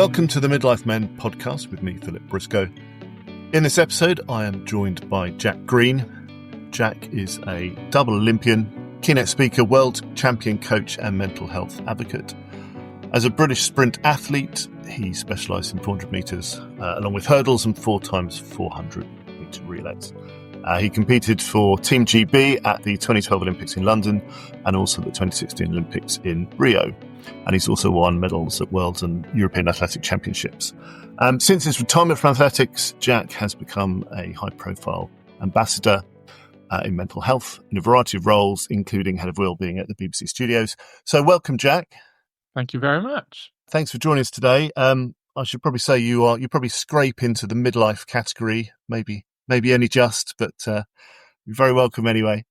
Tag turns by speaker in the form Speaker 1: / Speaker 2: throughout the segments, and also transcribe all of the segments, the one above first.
Speaker 1: Welcome to the Midlife Men podcast with me, Philip Briscoe. In this episode, I am joined by Jack Green. Jack is a double Olympian, keynote speaker, world champion coach and mental health advocate. As a British sprint athlete, he specialised in 400 metres, along with hurdles and 4x400 metre relays. He competed for Team GB at the 2012 Olympics in London and also the 2016 Olympics in Rio. And he's also won medals at World and European Athletic Championships. Since his retirement from athletics, Jack has become a high-profile ambassador in mental health in a variety of roles, including head of wellbeing at the BBC Studios. So welcome, Jack.
Speaker 2: Thank you very much.
Speaker 1: Thanks for joining us today. I should probably say you probably scrape into the midlife category, maybe only just, but you're very welcome anyway.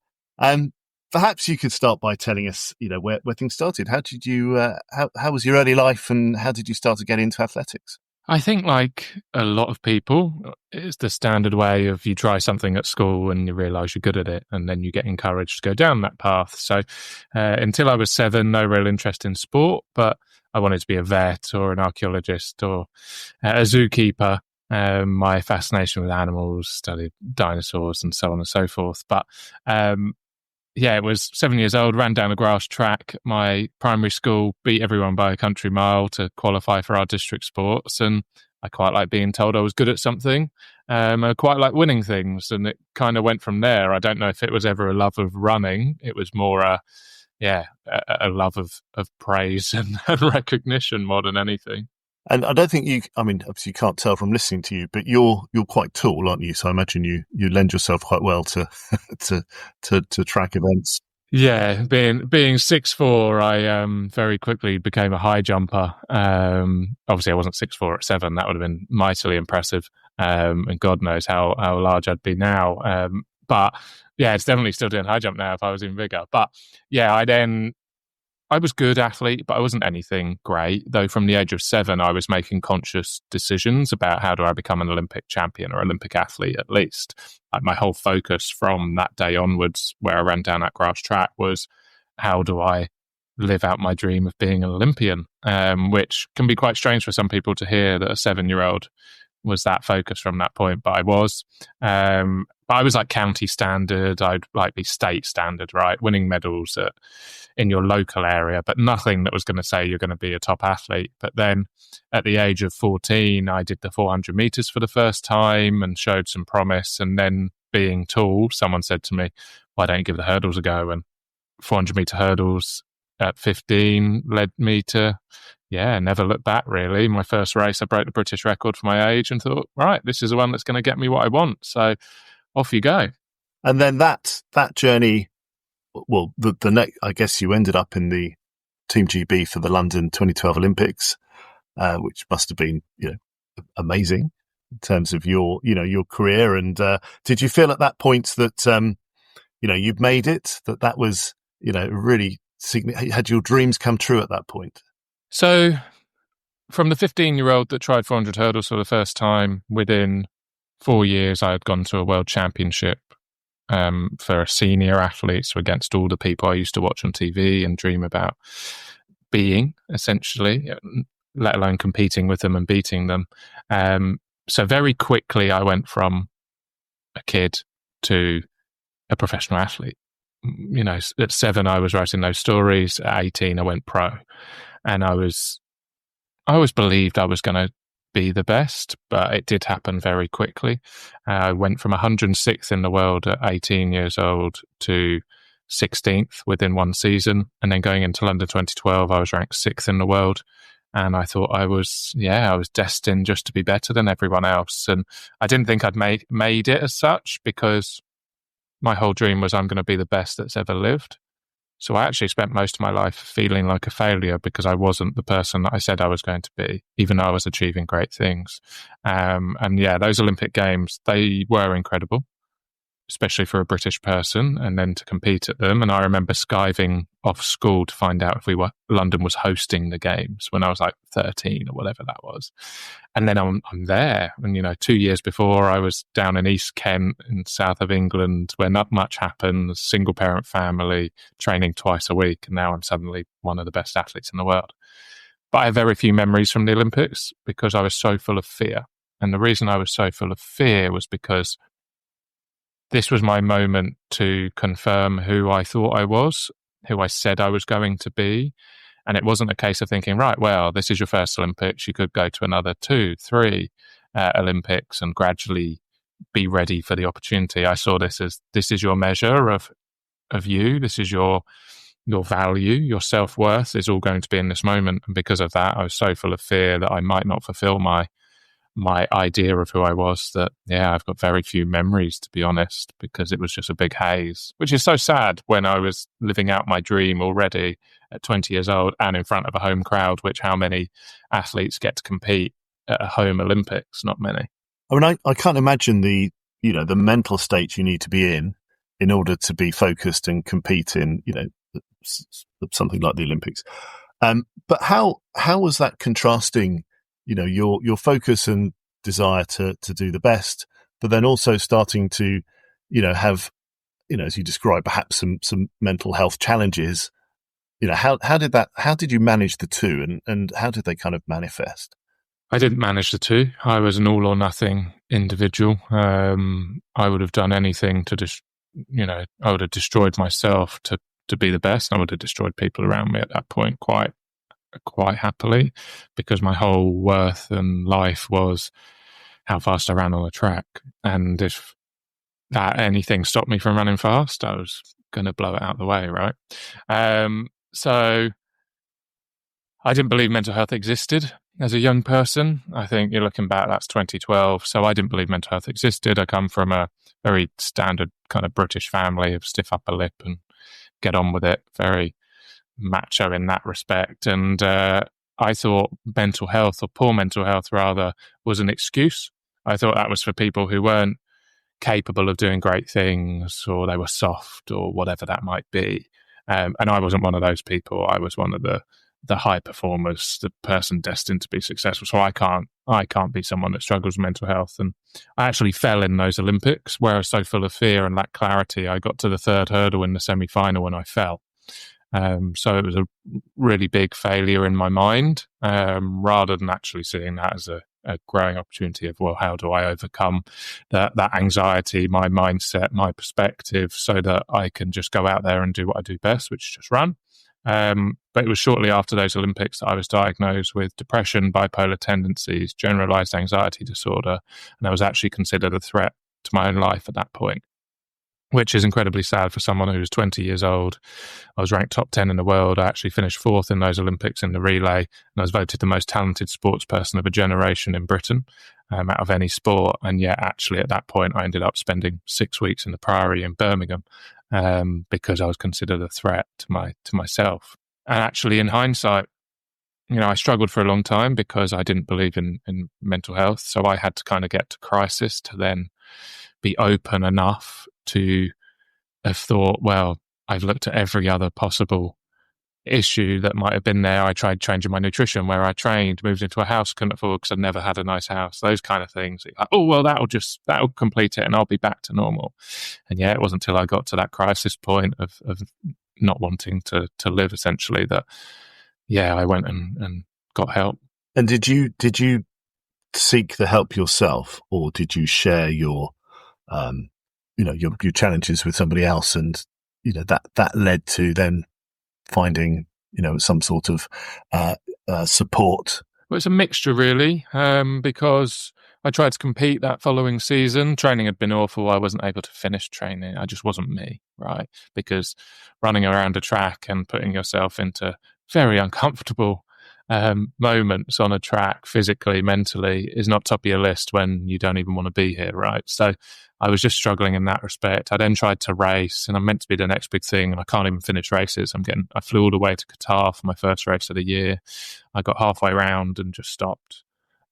Speaker 1: Perhaps you could start by telling us, where things started. How did you? How was your early life, and how did you start to get into athletics?
Speaker 2: I think, like a lot of people, it's the standard way of you try something at school and you realise you're good at it, and then you get encouraged to go down that path. So until I was 7, no real interest in sport, but I wanted to be a vet or an archaeologist or a zookeeper. My fascination with animals, studied dinosaurs and so on and so forth. But it was 7 years old, ran down a grass track. My primary school beat everyone by a country mile to qualify for our district sports. And I quite like being told I was good at something. I quite like winning things. And it kind of went from there. I don't know if it was ever a love of running. It was more a love of praise and recognition more than anything.
Speaker 1: And I don't think obviously you can't tell from listening to you, but you're quite tall, aren't you? So I imagine you lend yourself quite well to track events.
Speaker 2: Yeah, being 6'4", I very quickly became a high jumper. Obviously I wasn't 6'4" at 7, that would have been mightily impressive. And God knows how large I'd be now. But yeah, it's definitely still doing high jump now if I was even bigger. But yeah, I was a good athlete, but I wasn't anything great, though from the age of 7, I was making conscious decisions about how do I become an Olympic champion or Olympic athlete at least. Like my whole focus from that day onwards, where I ran down that grass track, was how do I live out my dream of being an Olympian, which can be quite strange for some people to hear that a 7-year-old was that focused from that point, but I was. But I was like county standard, I'd like be state standard, right? Winning medals in your local area, but nothing that was going to say you're going to be a top athlete. But then at the age of 14, I did the 400 meters for the first time and showed some promise. And then being tall, someone said to me, why don't you give the hurdles a go? And 400 meter hurdles at 15 led me to, never look back really. My first race, I broke the British record for my age and thought, right, this is the one that's going to get me what I want. So off you go.
Speaker 1: And then that journey, well, the next, I guess you ended up in the Team GB for the London 2012 Olympics, which must have been, amazing in terms of your career. And did you feel at that point that, you'd made it, that was, really had your dreams come true at that point?
Speaker 2: So from the 15-year-old that tried 400 hurdles for the first time, within 4 years, I had gone to a world championship for senior athletes, against all the people I used to watch on TV and dream about being, essentially, let alone competing with them and beating them. So very quickly, I went from a kid to a professional athlete. At 7, I was writing those stories. At 18, I went pro. And I always believed I was going to be the best, but it did happen very quickly. I went from 106th in the world at 18 years old to 16th within one season. And then going into London 2012, I was ranked 6th in the world. And I thought I was destined just to be better than everyone else. And I didn't think I'd made it as such, because my whole dream was I'm going to be the best that's ever lived. So I actually spent most of my life feeling like a failure because I wasn't the person that I said I was going to be, even though I was achieving great things. Those Olympic Games, they were incredible, especially for a British person, and then to compete at them. And I remember skiving off school to find out if London was hosting the games when I was like 13 or whatever that was. And then I'm there. And, 2 years before, I was down in East Kent in south of England, where not much happens, single parent family, training twice a week. And now I'm suddenly one of the best athletes in the world. But I have very few memories from the Olympics because I was so full of fear. And the reason I was so full of fear was because this was my moment to confirm who I thought I was, who I said I was going to be. And it wasn't a case of thinking, right, well, this is your first Olympics. You could go to another 2, 3 Olympics and gradually be ready for the opportunity. I saw this as, this is your measure of you. This is your value, your self-worth is all going to be in this moment. And because of that, I was so full of fear that I might not fulfill my idea of who I was, that, I've got very few memories, to be honest, because it was just a big haze, which is so sad when I was living out my dream already at 20 years old and in front of a home crowd, which how many athletes get to compete at a home Olympics? Not many.
Speaker 1: I mean, I can't imagine the mental state you need to be in order to be focused and compete in, something like the Olympics. But how was that contrasting, your focus and desire to do the best, but then also starting to, have, as you described, perhaps some mental health challenges. How did you manage the two, and how did they kind of manifest?
Speaker 2: I didn't manage the two. I was an all or nothing individual. I would have done anything to I would have destroyed myself to be the best. I would have destroyed people around me at that point quite happily, because my whole worth and life was how fast I ran on the track. And if that anything stopped me from running fast, I was going to blow it out of the way, right? So I didn't believe mental health existed as a young person. I think you're looking back, that's 2012. So I didn't believe mental health existed. I come from a very standard kind of British family of stiff upper lip and get on with it, very macho in that respect. And I thought mental health, or poor mental health rather, was an excuse. I thought that was for people who weren't capable of doing great things, or they were soft, or whatever that might be. And I wasn't one of those people. I was one of the high performers, the person destined to be successful. So I can't be someone that struggles with mental health. And I actually fell in those Olympics where I was so full of fear and lacked clarity. I got to the third hurdle in the semi-final and I fell. So it was a really big failure in my mind, rather than actually seeing that as a growing opportunity of, well, how do I overcome that anxiety, my mindset, my perspective, so that I can just go out there and do what I do best, which is just run. But it was shortly after those Olympics that I was diagnosed with depression, bipolar tendencies, generalized anxiety disorder, and I was actually considered a threat to my own life at that point, which is incredibly sad for someone who was 20 years old. I was ranked top 10 in the world. I actually finished 4th in those Olympics in the relay, and I was voted the most talented sports person of a generation in Britain, out of any sport. And yet, actually, at that point, I ended up spending 6 weeks in the Priory in Birmingham, because I was considered a threat to myself. And actually, in hindsight, I struggled for a long time because I didn't believe in mental health. So I had to kind of get to crisis to then be open enough to have thought, well, I've looked at every other possible issue that might have been there. I tried changing my nutrition, where I trained, moved into a house I couldn't afford because I'd never had a nice house, those kind of things. Like, oh, well, that'll complete it and I'll be back to normal. And yeah, it wasn't until I got to that crisis point of not wanting to live, essentially, that, I went and got help.
Speaker 1: And did you seek the help yourself, or did you share your challenges with somebody else, and that led to then finding some sort of support?
Speaker 2: Well, it's a mixture, really, because I tried to compete that following season. Training had been awful. I wasn't able to finish training. I just wasn't me, right? Because running around a track and putting yourself into very uncomfortable moments on a track, physically, mentally, is not top of your list when you don't even want to be here, right? So I was just struggling in that respect. I then tried to race, and I'm meant to be the next big thing, and I can't even finish races. I flew all the way to Qatar for my first race of the year. I got halfway around and just stopped.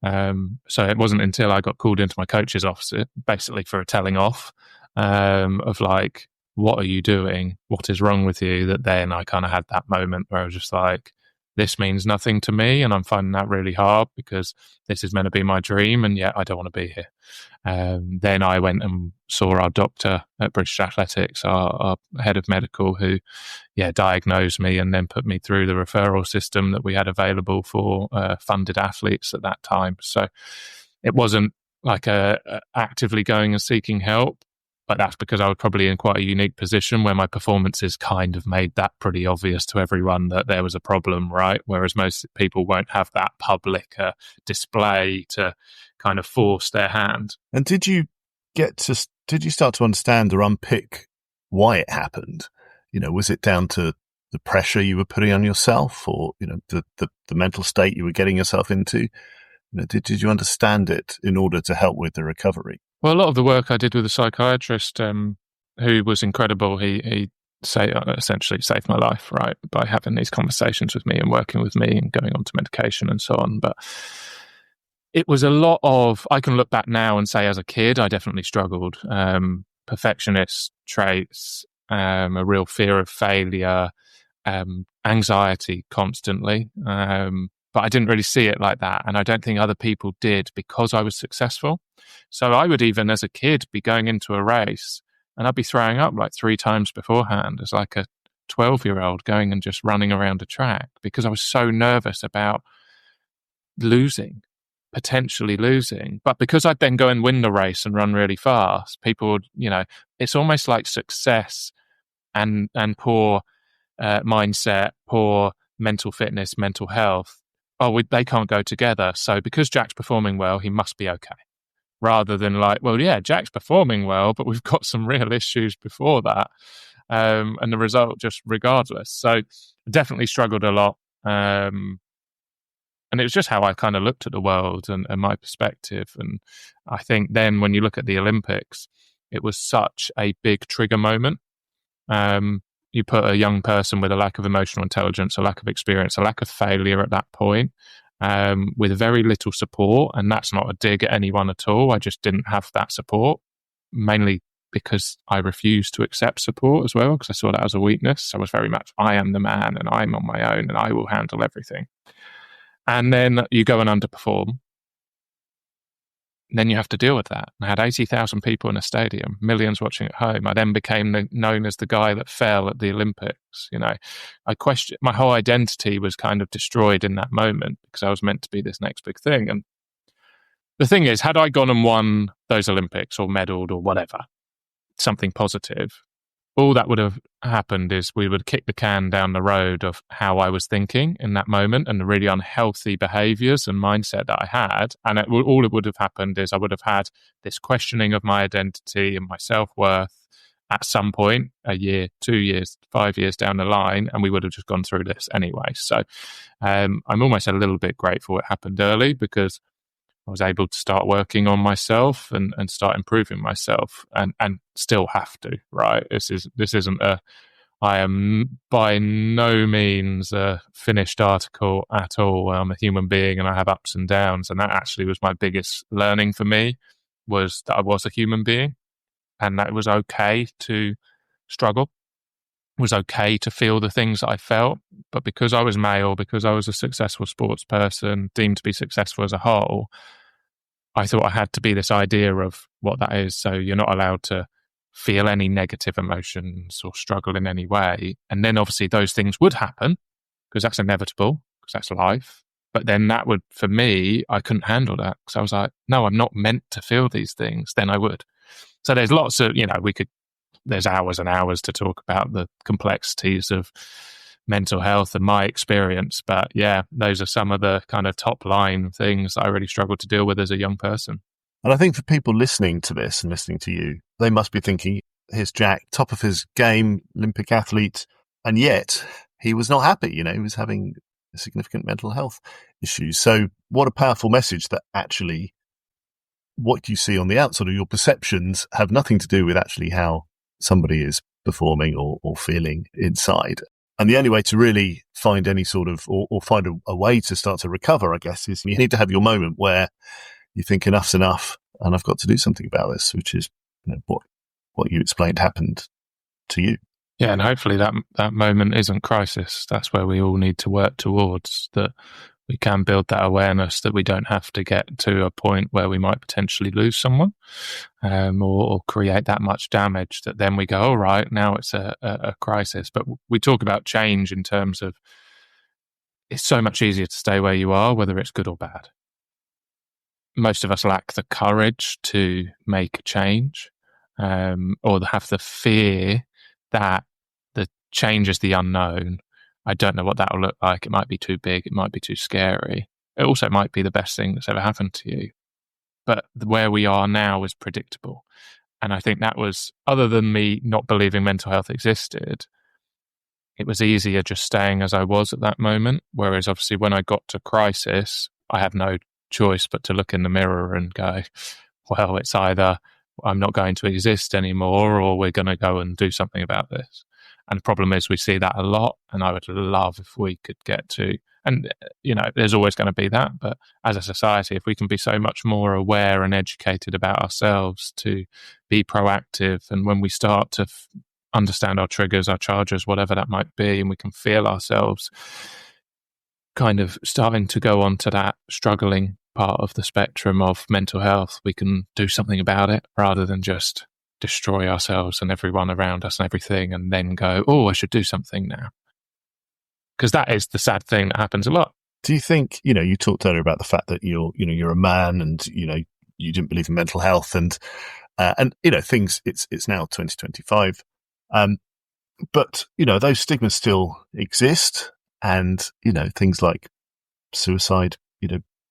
Speaker 2: So it wasn't until I got called into my coach's office, basically for a telling off, of like, what are you doing? What is wrong with you? That then I kind of had that moment where I was just like, this means nothing to me, and I'm finding that really hard because this is meant to be my dream, and yet I don't want to be here. Then I went and saw our doctor at British Athletics, our head of medical, who diagnosed me and then put me through the referral system that we had available for funded athletes at that time. So it wasn't like actively going and seeking help, but that's because I was probably in quite a unique position where my performances kind of made that pretty obvious to everyone that there was a problem, right? Whereas most people won't have that public display to kind of force their hand.
Speaker 1: And did you start to understand or unpick why it happened? Was it down to the pressure you were putting on yourself, or, the mental state you were getting yourself into? Did you understand it in order to help with the recovery?
Speaker 2: Well, a lot of the work I did with a psychiatrist, who was incredible, he essentially saved my life, right, by having these conversations with me and working with me and going on to medication and so on. But it was a lot of, I can look back now and say as a kid, I definitely struggled. Perfectionist traits, a real fear of failure, anxiety constantly. But I didn't really see it like that. And I don't think other people did because I was successful. So I would even as a kid be going into a race and I'd be throwing up like 3 times beforehand as like a 12-year-old going and just running around a track because I was so nervous about potentially losing. But because I'd then go and win the race and run really fast, people would, it's almost like success and poor mindset, poor mental fitness, mental health. They can't go together. So because Jack's performing well, he must be okay. Rather than like, well, yeah, Jack's performing well, but we've got some real issues before that. And the result just regardless. So I definitely struggled a lot. And it was just how I kind of looked at the world and my perspective. And I think then when you look at the Olympics, it was such a big trigger moment. You put a young person with a lack of emotional intelligence, a lack of experience, a lack of failure at that point, with very little support. And that's not a dig at anyone at all. I just didn't have that support, mainly because I refused to accept support as well, because I saw that as a weakness. I was very much, I am the man and I'm on my own and I will handle everything. And then you go and underperform. Then you have to deal with that. I had 80,000 people in a stadium, millions watching at home. I then became known as the guy that fell at the Olympics. I questioned, my whole identity was kind of destroyed in that moment because I was meant to be this next big thing. And the thing is, had I gone and won those Olympics or medaled or whatever, something positive, all that would have happened is we would kick the can down the road of how I was thinking in that moment and the really unhealthy behaviors and mindset that I had. And all it would have happened is I would have had this questioning of my identity and my self-worth at some point, a year, 2 years, 5 years down the line, and we would have just gone through this anyway. So I'm almost a little bit grateful it happened early because I was able to start working on myself and start improving myself and still have to, right? This isn't I am by no means a finished article at all. I'm a human being and I have ups and downs. And that actually was my biggest learning for me, was that I was a human being and that it was okay to struggle. It was okay to feel the things that I felt. But because I was male, because I was a successful sports person, deemed to be successful as a whole, I thought I had to be this idea of what that is. So you're not allowed to feel any negative emotions or struggle in any way. And then obviously those things would happen because that's inevitable, because that's life. But then that would, for me, I couldn't handle that because I was like, no, I'm not meant to feel these things. Then I would. So there's lots of, there's hours and hours to talk about the complexities of mental health and my experience. But yeah, those are some of the kind of top line things I really struggled to deal with as a young person.
Speaker 1: And I think for people listening to this and listening to you, they must be thinking, here's Jack, top of his game, Olympic athlete, and yet he was not happy. He was having significant mental health issues. So what a powerful message that actually what you see on the outside or your perceptions have nothing to do with actually how somebody is performing or feeling inside. And the only way to really find any sort of, or find a way to start to recover, I guess, is you need to have your moment where you think enough's enough and I've got to do something about this, which is what you explained happened to you.
Speaker 2: Yeah, and hopefully that moment isn't crisis. That's where we all need to work towards, that we can build that awareness that we don't have to get to a point where we might potentially lose someone, or create that much damage that then we go, all right, now it's a crisis. But we talk about change in terms of it's so much easier to stay where you are, whether it's good or bad. Most of us lack the courage to make a change, or have the fear that the change is the unknown. I don't know what that will look like. It might be too big. It might be too scary. It also might be the best thing that's ever happened to you. But where we are now is predictable. And I think that was, other than me not believing mental health existed, it was easier just staying as I was at that moment. Whereas obviously when I got to crisis, I had no choice but to look in the mirror and go, well, it's either I'm not going to exist anymore or we're going to go and do something about this. And the problem is we see that a lot, and I would love if we could get to, and there's always going to be that, but as a society, if we can be so much more aware and educated about ourselves to be proactive, and when we start to understand our triggers, our charges, whatever that might be, and we can feel ourselves kind of starting to go on to that struggling part of the spectrum of mental health, we can do something about it rather than just destroy ourselves and everyone around us and everything and then go, oh, I should do something now. Because that is the sad thing that happens a lot.
Speaker 1: Do you think, you talked earlier about the fact that you're a man and, you didn't believe in mental health and things, it's now 2025. But, those stigmas still exist, and, things like suicide,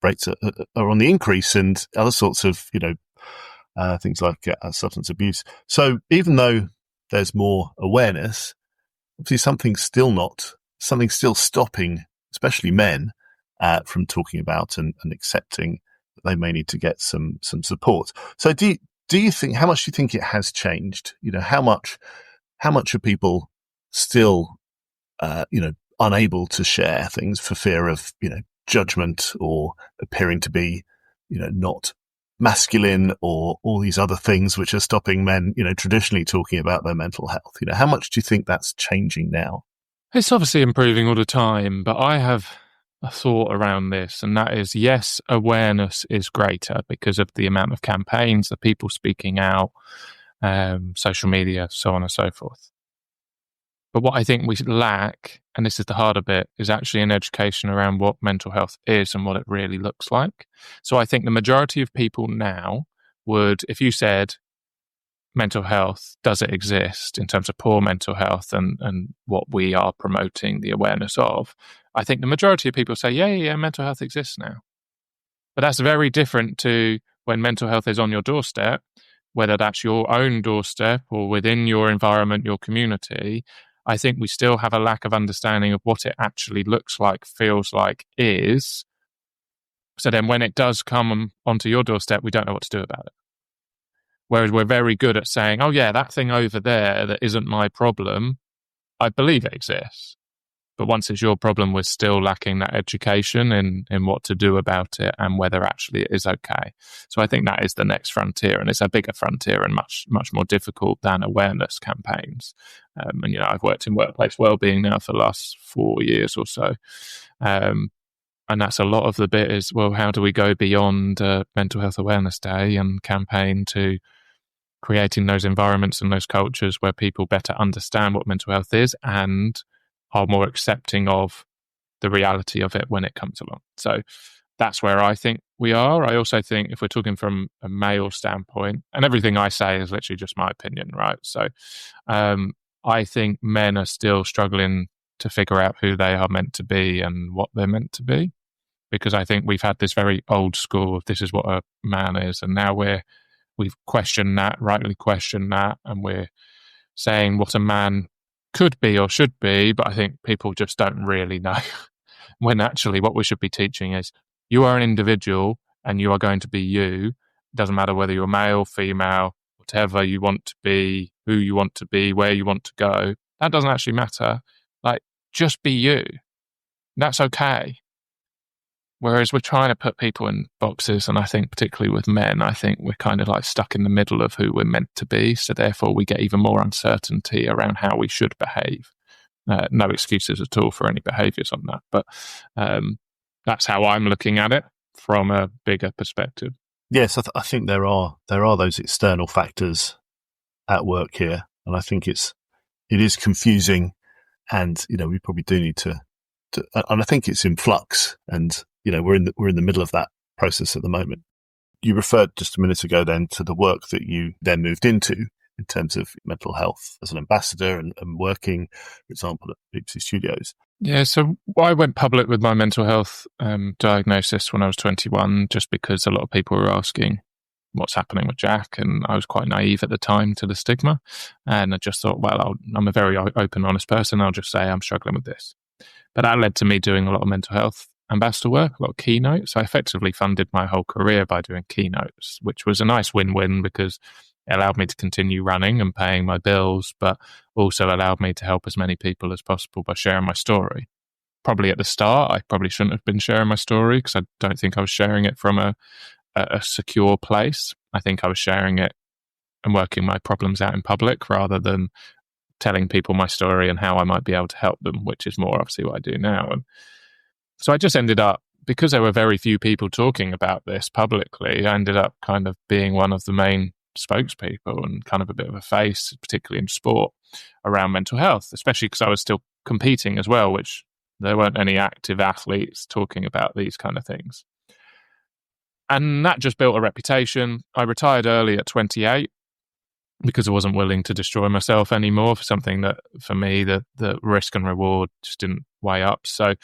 Speaker 1: rates are on the increase, and other sorts of, things like substance abuse. So even though there's more awareness, obviously something's still stopping, especially men, from talking about and accepting that they may need to get some support. So do you think, how much do you think it has changed? How much are people still, unable to share things for fear of, judgment or appearing to be, not masculine, or all these other things which are stopping men, traditionally talking about their mental health? How much do you think that's changing now?
Speaker 2: It's obviously improving all the time, but I have a thought around this, and that is, yes, awareness is greater because of the amount of campaigns, the people speaking out, social media, so on and so forth. But what I think we lack, and this is the harder bit, is actually an education around what mental health is and what it really looks like. So I think the majority of people now would, if you said mental health, does it exist in terms of poor mental health and what we are promoting the awareness of, I think the majority of people say, yeah, mental health exists now. But that's very different to when mental health is on your doorstep, whether that's your own doorstep or within your environment, your community. I think we still have a lack of understanding of what it actually looks like, feels like, is. So then when it does come onto your doorstep, we don't know what to do about it. Whereas we're very good at saying, oh yeah, that thing over there that isn't my problem, I believe it exists. But once it's your problem, we're still lacking that education in what to do about it and whether actually it is okay. So I think that is the next frontier, and it's a bigger frontier and much, much more difficult than awareness campaigns. And, I've worked in workplace wellbeing now for the last 4 years or so. And that's a lot of the bit is, well, how do we go beyond Mental Health Awareness Day and campaign to creating those environments and those cultures where people better understand what mental health is and are more accepting of the reality of it when it comes along. So that's where I think we are. I also think if we're talking from a male standpoint, and everything I say is literally just my opinion, right? So I think men are still struggling to figure out who they are meant to be and what they're meant to be, because I think we've had this very old school of this is what a man is, and now we've questioned that, rightly questioned that, and we're saying what a man could be or should be, but I think people just don't really know. When actually what we should be teaching is you are an individual and you are going to be you. It doesn't matter whether you're male, female, whatever you want to be, who you want to be, where you want to go. That doesn't actually matter. Like, just be you. That's okay. Whereas we're trying to put people in boxes, and I think particularly with men, I think we're kind of like stuck in the middle of who we're meant to be. So therefore we get even more uncertainty around how we should behave. No excuses at all for any behaviours on that. But that's how I'm looking at it from a bigger perspective.
Speaker 1: Yes, I think there are those external factors at work here, and I think it is confusing, and we probably do need to and I think it's in flux, and we're in the middle of that process at the moment. You referred just a minute ago then to the work that you then moved into in terms of mental health as an ambassador and working, for example, at BBC Studios.
Speaker 2: Yeah, so I went public with my mental health diagnosis when I was 21, just because a lot of people were asking what's happening with Jack, and I was quite naive at the time to the stigma, and I just thought, well, I'm a very open, honest person. I'll just say I'm struggling with this. But that led to me doing a lot of mental health ambassador work, a lot of keynotes. I effectively funded my whole career by doing keynotes, which was a nice win-win because it allowed me to continue running and paying my bills, but also allowed me to help as many people as possible by sharing my story. Probably at the start, I probably shouldn't have been sharing my story because I don't think I was sharing it from a secure place. I think I was sharing it and working my problems out in public rather than telling people my story and how I might be able to help them, which is more obviously what I do now. And so I just ended up, because there were very few people talking about this publicly, I ended up kind of being one of the main spokespeople and kind of a bit of a face, particularly in sport, around mental health, especially because I was still competing as well, which there weren't any active athletes talking about these kind of things. And that just built a reputation. I retired early at 28 because I wasn't willing to destroy myself anymore for something that, for me, the risk and reward just didn't weigh up. So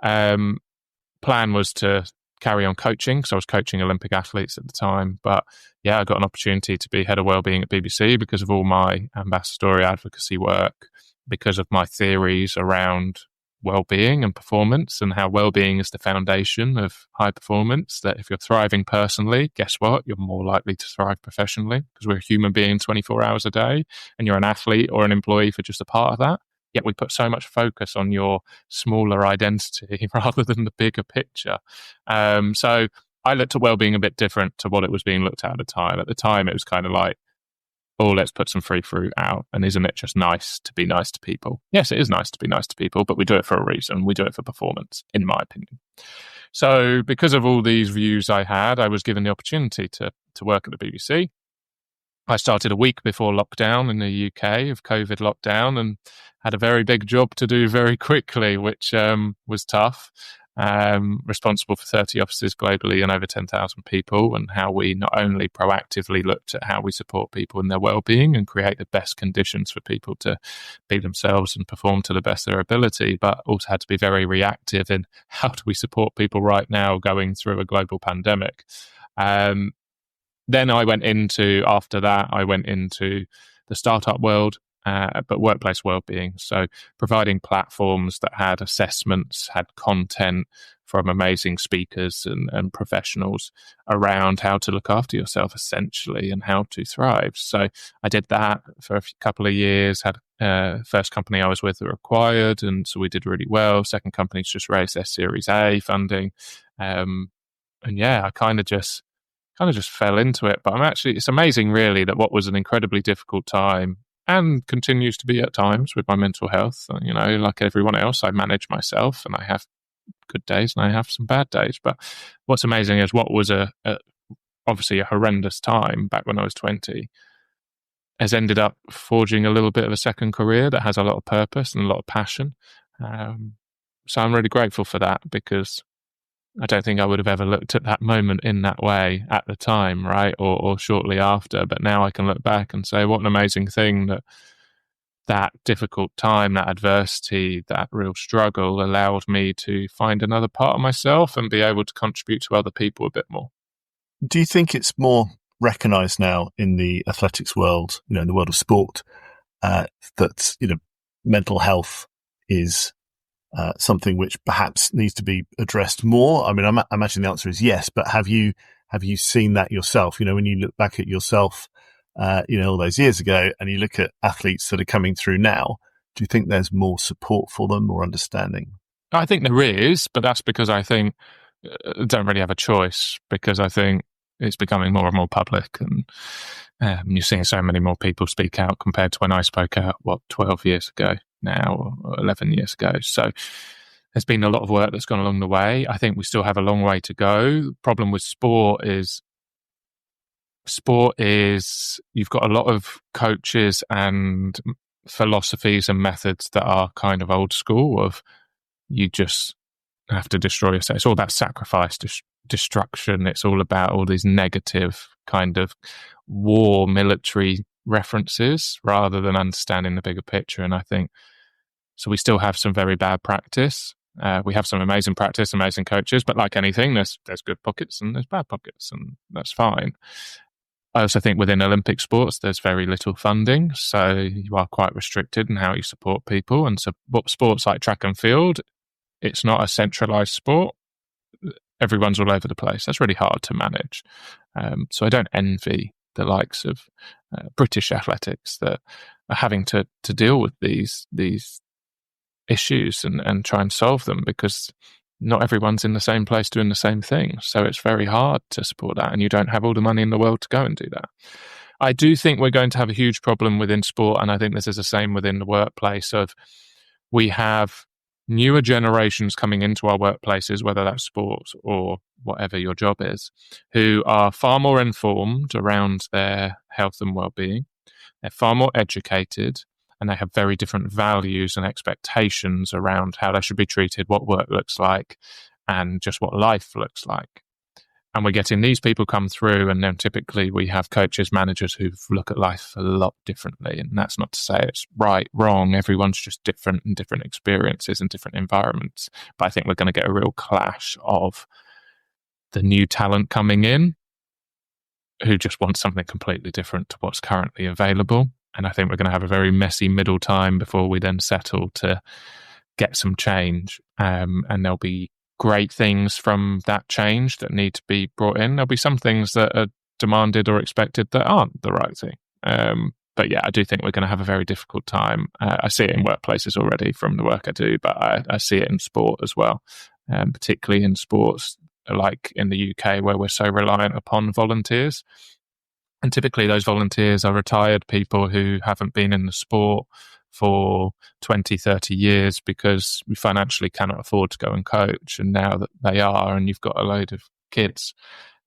Speaker 2: plan was to carry on coaching, because I was coaching Olympic athletes at the time. But yeah, I got an opportunity to be head of wellbeing at BBC because of all my ambassadorial advocacy work, because of my theories around well-being and performance, and how well-being is the foundation of high performance. That if you're thriving personally, guess what? You're more likely to thrive professionally, because we're a human being 24 hours a day, and you're an athlete or an employee for just a part of that. Yet we put so much focus on your smaller identity rather than the bigger picture. So I looked at well-being a bit different to what it was being looked at the time. At the time, it was kind of like, oh, let's put some free fruit out. And isn't it just nice to be nice to people? Yes, it is nice to be nice to people, but we do it for a reason. We do it for performance, in my opinion. So because of all these views I had, I was given the opportunity to work at the BBC. I started a week before lockdown in the UK, of COVID lockdown, and had a very big job to do very quickly, which was tough. Responsible for 30 offices globally and over 10,000 people, and how we not only proactively looked at how we support people in their well-being and create the best conditions for people to be themselves and perform to the best of their ability, but also had to be very reactive in how do we support people right now going through a global pandemic. Then after that, I went into the startup world, but workplace wellbeing. So providing platforms that had assessments, had content from amazing speakers and professionals around how to look after yourself, essentially, and how to thrive. So I did that for a couple of years, had first company I was with that acquired, and so we did really well. Second company's just raised their Series A funding. And yeah, I kind of just fell into it. But it's amazing really that what was an incredibly difficult time, and continues to be at times with my mental health, like everyone else, I manage myself, and I have good days and I have some bad days. But what's amazing is what was obviously a horrendous time back when I was 20 has ended up forging a little bit of a second career that has a lot of purpose and a lot of passion. So I'm really grateful for that, because I don't think I would have ever looked at that moment in that way at the time, right? Or shortly after. But now I can look back and say, what an amazing thing that difficult time, that adversity, that real struggle allowed me to find another part of myself and be able to contribute to other people a bit more.
Speaker 1: Do you think it's more recognised now in the athletics world, in the world of sport, that, mental health is something which perhaps needs to be addressed more? I mean, I imagine the answer is yes, but have you seen that yourself? When you look back at yourself, all those years ago, and you look at athletes that are coming through now, do you think there's more support for them, more understanding?
Speaker 2: I think there is, but that's because I think don't really have a choice, because I think it's becoming more and more public, and you're seeing so many more people speak out compared to when I spoke out, 12 years ago now, or 11 years ago. So there's been a lot of work that's gone along the way. I think we still have a long way to go. The problem with sport is you've got a lot of coaches and philosophies and methods that are kind of old school, of you just have to destroy yourself. It's all about sacrifice, destruction. It's all about all these negative kind of war military references, rather than understanding the bigger picture. And I think so we still have some very bad practice. We have some amazing practice, amazing coaches, but like anything, there's good pockets and there's bad pockets, and that's fine. I also think within Olympic sports, there's very little funding, so you are quite restricted in how you support people. And so sports like track and field, it's not a centralized sport. Everyone's all over the place. That's really hard to manage. So I don't envy the likes of British athletics that are having to deal with these issues and try and solve them, because not everyone's in the same place doing the same thing. So it's very hard to support that, and you don't have all the money in the world to go and do that. I do think we're going to have a huge problem within sport, and I think this is the same within the workplace, of we have newer generations coming into our workplaces, whether that's sports or whatever your job is, who are far more informed around their health and well-being. They're far more educated, and they have very different values and expectations around how they should be treated, what work looks like, and just what life looks like. And we're getting these people come through, and then typically we have coaches, managers who look at life a lot differently. And that's not to say it's right, wrong. Everyone's just different, and different experiences and different environments. But I think we're going to get a real clash of the new talent coming in who just want something completely different to what's currently available. And I think we're going to have a very messy middle time before we then settle to get some change. And there'll be great things from that change that need to be brought in. There'll be some things that are demanded or expected that aren't the right thing. But yeah, I do think we're going to have a very difficult time. I see it in workplaces already from the work I do, but I see it in sport as well, particularly in sports like in the UK, where we're so reliant upon volunteers. And typically those volunteers are retired people who haven't been in the sport for 20, 30 years because we financially cannot afford to go and coach. And now that they are, and you've got a load of kids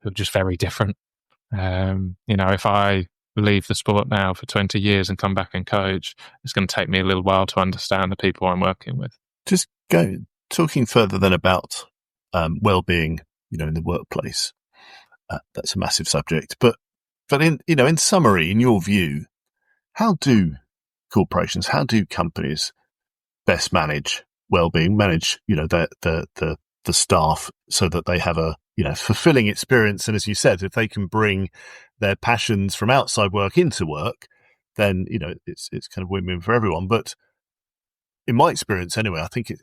Speaker 2: who are just very different. If I leave the sport now for 20 years and come back and coach, it's going to take me a little while to understand the people I'm working with.
Speaker 1: Just talking further then about well-being, in the workplace. That's a massive subject, but in summary, in your view, how do corporations, how do companies best manage well-being, manage the staff so that they have a fulfilling experience? And as you said, if they can bring their passions from outside work into work, then it's kind of win-win for everyone. But in my experience, anyway, I think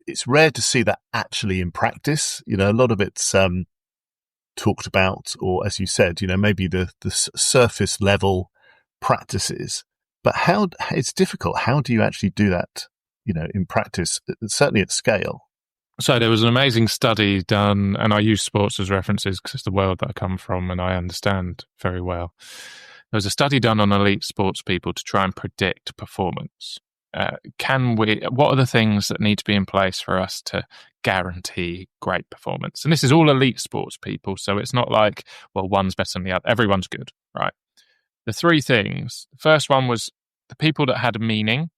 Speaker 1: it's rare to see that actually in practice. A lot of it's talked about, or as you said, maybe the surface level practices. But how it's difficult. How do you actually do that, in practice, certainly at scale?
Speaker 2: So there was an amazing study done, and I use sports as references because it's the world that I come from and I understand very well. There was a study done on elite sports people to try and predict performance. What are the things that need to be in place for us to guarantee great performance? And this is all elite sports people, so it's not like, well, one's better than the other. Everyone's good, right? The three things. The first one was the people that had meaning.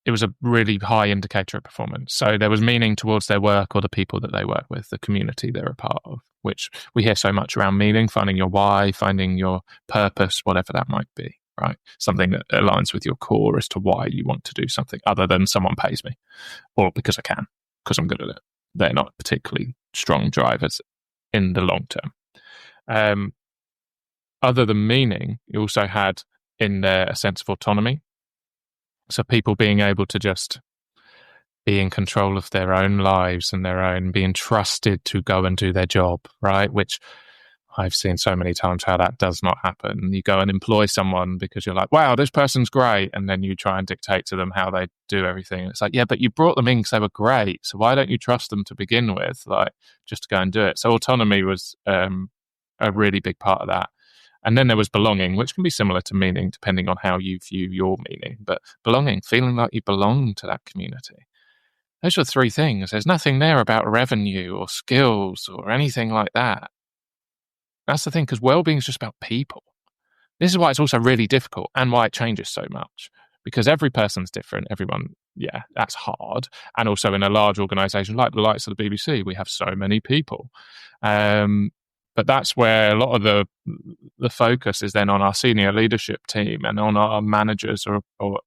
Speaker 2: It was a really high indicator of performance. So there was meaning towards their work or the people that they work with, the community they're a part of, which we hear so much around meaning, finding your why, finding your purpose, whatever that might be, right? Something that aligns with your core as to why you want to do something other than someone pays me or because I can, because I'm good at it. They're not particularly strong drivers in the long term. Other than meaning, you also had in there a sense of autonomy. So people being able to just be in control of their own lives and being trusted to go and do their job, right? Which I've seen so many times how that does not happen. You go and employ someone because you're like, wow, this person's great. And then you try and dictate to them how they do everything. And it's like, yeah, but you brought them in because they were great. So why don't you trust them to begin with? Like, just to go and do it. So autonomy was a really big part of that. And then there was belonging, which can be similar to meaning, depending on how you view your meaning. But belonging, feeling like you belong to that community. Those are three things. There's nothing there about revenue or skills or anything like that. That's the thing, because well-being is just about people. This is why it's also really difficult and why it changes so much, because every person's different. Everyone, yeah, that's hard. And also in a large organization like the likes of the BBC, we have so many people. But that's where a lot of the focus is then on our senior leadership team and on our managers or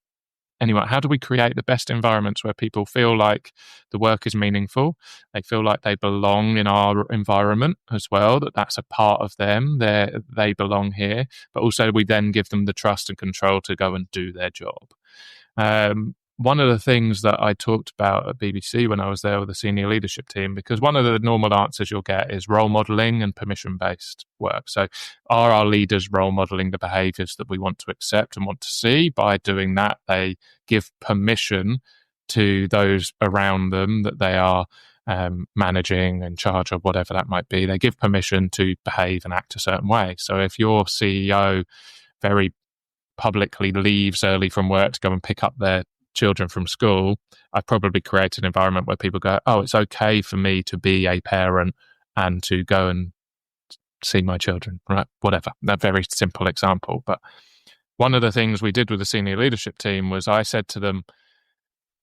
Speaker 2: anyway, how do we create the best environments where people feel like the work is meaningful? They feel like they belong in our environment as well, that's a part of them. They belong here, but also we then give them the trust and control to go and do their job. One of the things that I talked about at BBC when I was there with the senior leadership team, because one of the normal answers you'll get is role modeling and permission-based work. So are our leaders role modeling the behaviors that we want to accept and want to see? By doing that, they give permission to those around them that they are managing, in charge of, whatever that might be. They give permission to behave and act a certain way. So if your CEO very publicly leaves early from work to go and pick up their children from school, I've probably created an environment where people go, oh, it's okay for me to be a parent and to go and see my children, right? Whatever. A very simple example. But one of the things we did with the senior leadership team was I said to them,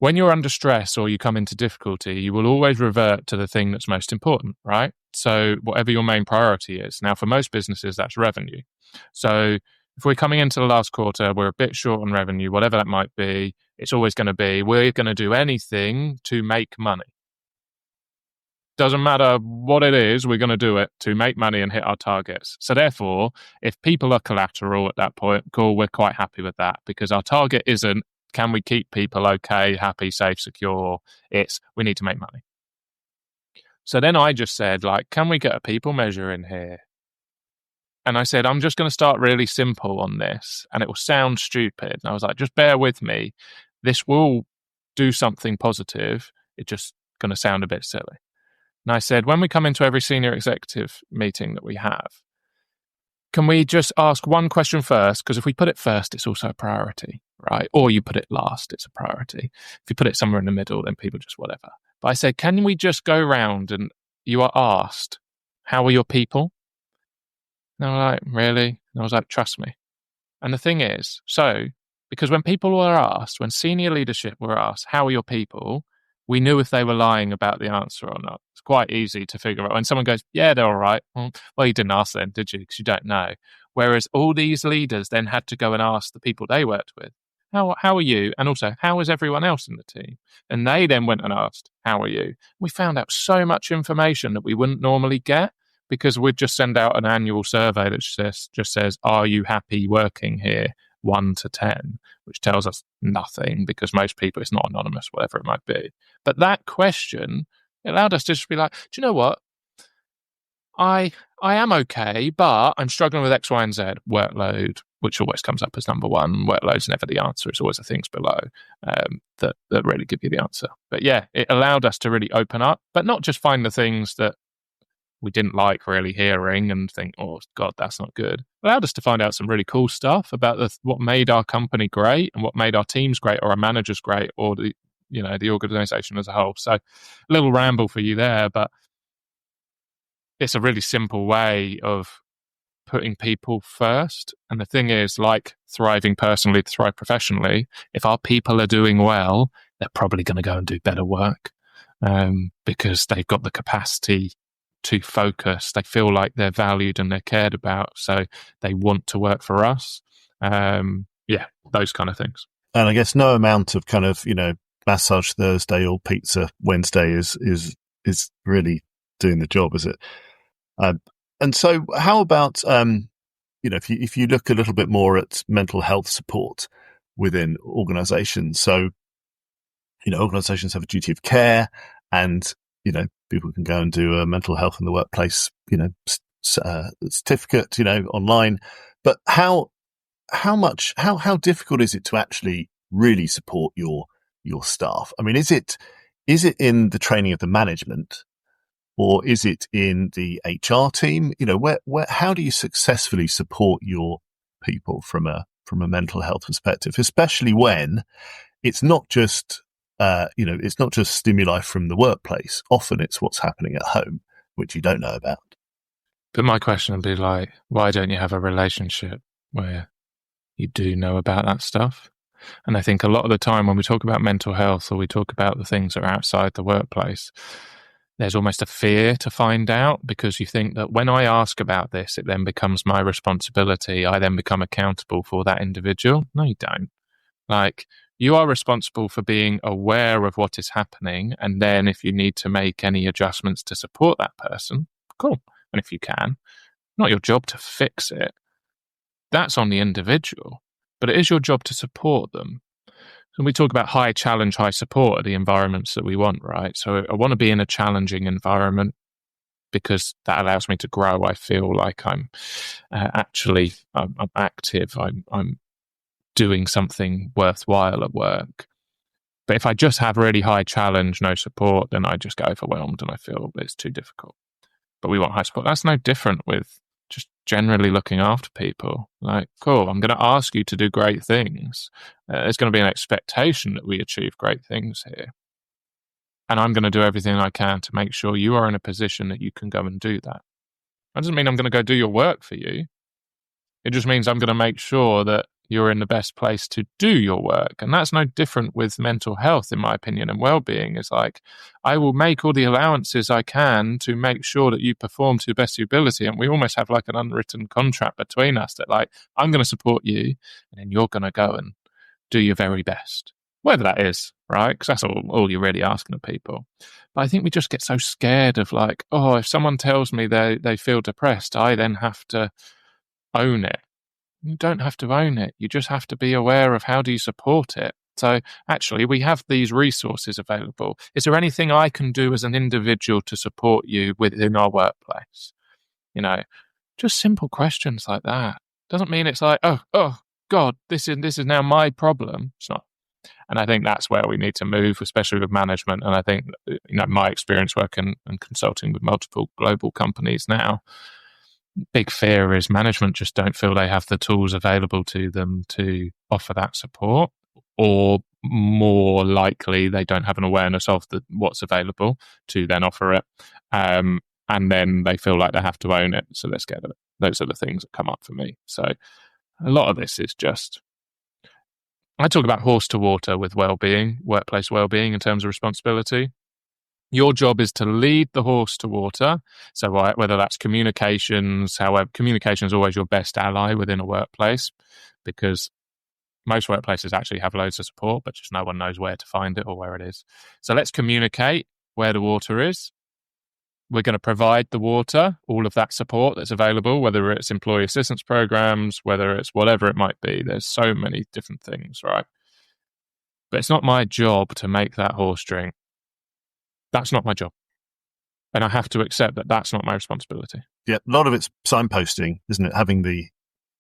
Speaker 2: when you're under stress or you come into difficulty, you will always revert to the thing that's most important, right? So whatever your main priority is. Now, for most businesses, that's revenue. So if we're coming into the last quarter, we're a bit short on revenue, whatever that might be, it's always going to be, we're going to do anything to make money. Doesn't matter what it is, we're going to do it to make money and hit our targets. So therefore, if people are collateral at that point, cool, we're quite happy with that, because our target isn't, can we keep people okay, happy, safe, secure? It's, we need to make money. So then I just said, like, can we get a people measure in here? And I said, I'm just going to start really simple on this, and it will sound stupid. And I was like, just bear with me. This will do something positive. It's just going to sound a bit silly. And I said, when we come into every senior executive meeting that we have, can we just ask one question first? Because if we put it first, it's also a priority, right? Or you put it last, it's a priority. If you put it somewhere in the middle, then people just whatever. But I said, can we just go round and you are asked, how are your people? And they were like, really? And I was like, trust me. And the thing is, because when people were asked, when senior leadership were asked, how are your people? We knew if they were lying about the answer or not. It's quite easy to figure out. When someone goes, yeah, they're all right. Well, you didn't ask then, did you? Because you don't know. Whereas all these leaders then had to go and ask the people they worked with, how are you? And also, how is everyone else in the team? And they then went and asked, how are you? We found out so much information that we wouldn't normally get, because we'd just send out an annual survey that just says, are you happy working here? 1 to 10, which tells us nothing, because most people, it's not anonymous, whatever it might be. But that question, it allowed us to just be like, do you know what? I am okay, but I'm struggling with X, Y, and Z. Workload, which always comes up as number one. Workload's never the answer. It's always the things below that really give you the answer. But yeah, it allowed us to really open up, but not just find the things that we didn't like really hearing and think, oh, God, that's not good. It allowed us to find out some really cool stuff about what made our company great and what made our teams great or our managers great or the organization as a whole. So a little ramble for you there, but it's a really simple way of putting people first. And the thing is, like thriving personally to thrive professionally, if our people are doing well, they're probably going to go and do better work because they've got the capacity to focus. They feel like they're valued and they're cared about, so they want to work for us. Those kind of things.
Speaker 1: And I guess no amount of kind of, massage Thursday or pizza Wednesday is really doing the job, is it? And so how about, if you look a little bit more at mental health support within organizations. So, organizations have a duty of care, and, people can go and do mental health in the workplace, certificate, online. But how difficult is it to actually really support your staff? I mean, is it in the training of the management, or is it in the HR team? How do you successfully support your people from a mental health perspective, especially when it's not just stimuli from the workplace. Often it's what's happening at home, which you don't know about.
Speaker 2: But my question would be like, why don't you have a relationship where you do know about that stuff? And I think a lot of the time when we talk about mental health, or we talk about the things that are outside the workplace, there's almost a fear to find out, because you think that when I ask about this, it then becomes my responsibility. I then become accountable for that individual. No, you don't. Like, you are responsible for being aware of what is happening, and then if you need to make any adjustments to support that person, cool. And if you can, not your job to fix it. That's on the individual, but it is your job to support them. So we talk about high challenge, high support are the environments that we want, right? So I want to be in a challenging environment because that allows me to grow. I feel like I'm active. I'm doing something worthwhile at work. But if I just have really high challenge, no support, then I just get overwhelmed and I feel it's too difficult. But we want high support. That's no different with just generally looking after people. Like, cool, I'm going to ask you to do great things. There's going to be an expectation that we achieve great things here. And I'm going to do everything I can to make sure you are in a position that you can go and do that. That doesn't mean I'm going to go do your work for you. It just means I'm going to make sure that you're in the best place to do your work. And that's no different with mental health, in my opinion, and well-being. It's like, I will make all the allowances I can to make sure that you perform to the best of your ability. And we almost have like an unwritten contract between us that, like, I'm going to support you and then you're going to go and do your very best. Whether that is, right? Because that's all you're really asking of people. But I think we just get so scared of like, oh, if someone tells me they feel depressed, I then have to own it. You don't have to own it. You just have to be aware of how do you support it. So actually, we have these resources available. Is there anything I can do as an individual to support you within our workplace? Just simple questions like that. Doesn't mean it's like, oh God, this is now my problem. It's not. And I think that's where we need to move, especially with management. And I think, my experience working and consulting with multiple global companies now, big fear is management just don't feel they have the tools available to them to offer that support, or more likely they don't have an awareness of what's available to then offer it, and then they feel like they have to own it, so they're scared of it. Those are the things that come up for me. So a lot of this is just, I talk about horse to water with well-being, workplace well-being in terms of responsibility. Your job is to lead the horse to water. So whether that's communications, however, communication is always your best ally within a workplace, because most workplaces actually have loads of support, but just no one knows where to find it or where it is. So let's communicate where the water is. We're going to provide the water, all of that support that's available, whether it's employee assistance programs, whether it's whatever it might be. There's so many different things, right? But it's not my job to make that horse drink. That's not my job. And I have to accept that that's not my responsibility.
Speaker 1: Yeah, a lot of it's signposting, isn't it?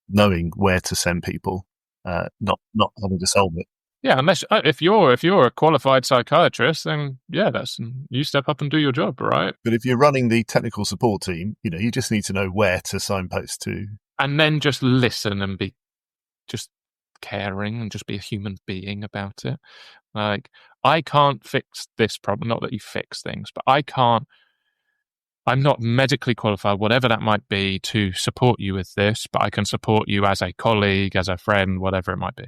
Speaker 1: Knowing where to send people, not having to solve it.
Speaker 2: Yeah, unless if you're a qualified psychiatrist, then yeah, you step up and do your job, right?
Speaker 1: But if you're running the technical support team, you just need to know where to signpost to,
Speaker 2: and then just listen and be just caring and just be a human being about it. Like, I can't fix this problem. Not that you fix things, but I'm not medically qualified, whatever that might be, to support you with this, but I can support you as a colleague, as a friend, whatever it might be.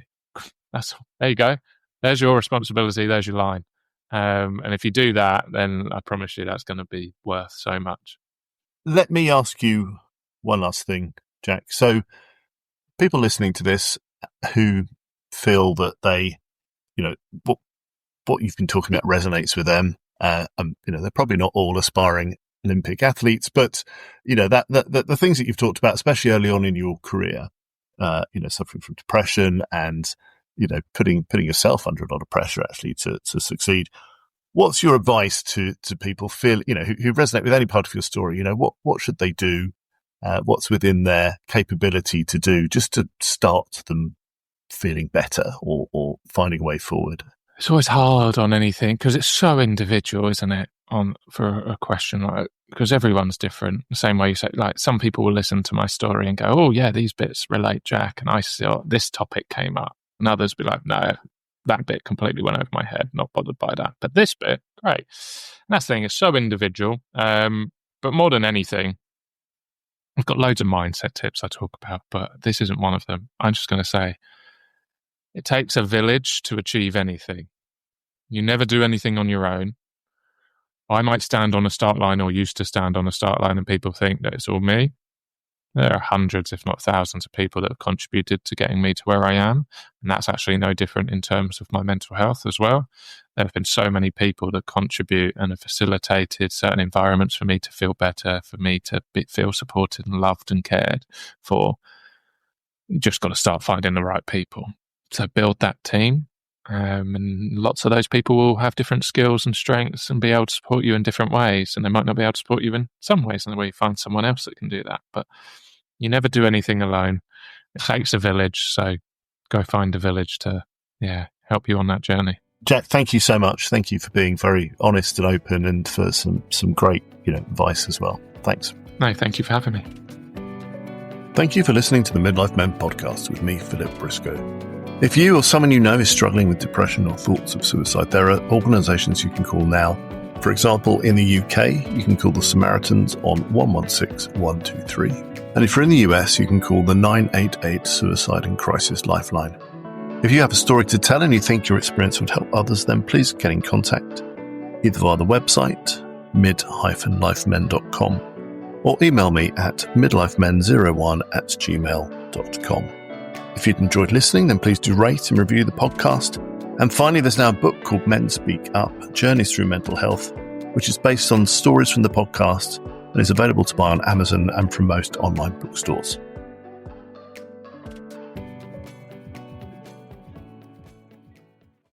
Speaker 2: There you go. There's your responsibility. There's your line. And if you do that, then I promise you that's going to be worth so much.
Speaker 1: Let me ask you one last thing, Jack. So people listening to this who feel that they, what you've been talking about resonates with them. They're probably not all aspiring Olympic athletes, but the things that you've talked about, especially early on in your career, suffering from depression and putting yourself under a lot of pressure actually to succeed. What's your advice to people who resonate with any part of your story? What should they do what's within their capability to do just to start them feeling better or finding a way forward?
Speaker 2: It's always hard on anything because it's so individual, isn't it? For a question like, because everyone's different. The same way you say, like, some people will listen to my story and go, "Oh yeah, these bits relate, Jack," and I saw this topic came up, and others be like, "No, that bit completely went over my head, not bothered by that, but this bit, great." And that's the thing, it's so individual. But more than anything, I've got loads of mindset tips I talk about, but this isn't one of them. I'm just going to say, it takes a village to achieve anything. You never do anything on your own. I might stand on a start line, or used to stand on a start line, and people think that it's all me. There are hundreds, if not thousands, of people that have contributed to getting me to where I am. And that's actually no different in terms of my mental health as well. There have been so many people that contribute and have facilitated certain environments for me to feel better, for me to feel supported and loved and cared for. You just got to start finding the right people. So build that team. And lots of those people will have different skills and strengths and be able to support you in different ways. And they might not be able to support you in some ways, and the way you find someone else that can do that. But you never do anything alone. It takes a village. So go find a village to, help you on that journey.
Speaker 1: Jack, thank you so much. Thank you for being very honest and open, and for some great, advice as well. Thanks.
Speaker 2: No, thank you for having me.
Speaker 1: Thank you for listening to the Midlife Men podcast with me, Philip Briscoe. If you or someone you know is struggling with depression or thoughts of suicide, there are organisations you can call now. For example, in the UK, you can call the Samaritans on 116 123. And if you're in the US, you can call the 988 Suicide and Crisis Lifeline. If you have a story to tell and you think your experience would help others, then please get in contact, either via the website, mid-lifemen.com, or email me at midlifemen01@gmail.com. If you'd enjoyed listening, then please do rate and review the podcast. And finally, there's now a book called Men Speak Up, Journeys Through Mental Health, which is based on stories from the podcast and is available to buy on Amazon and from most online bookstores.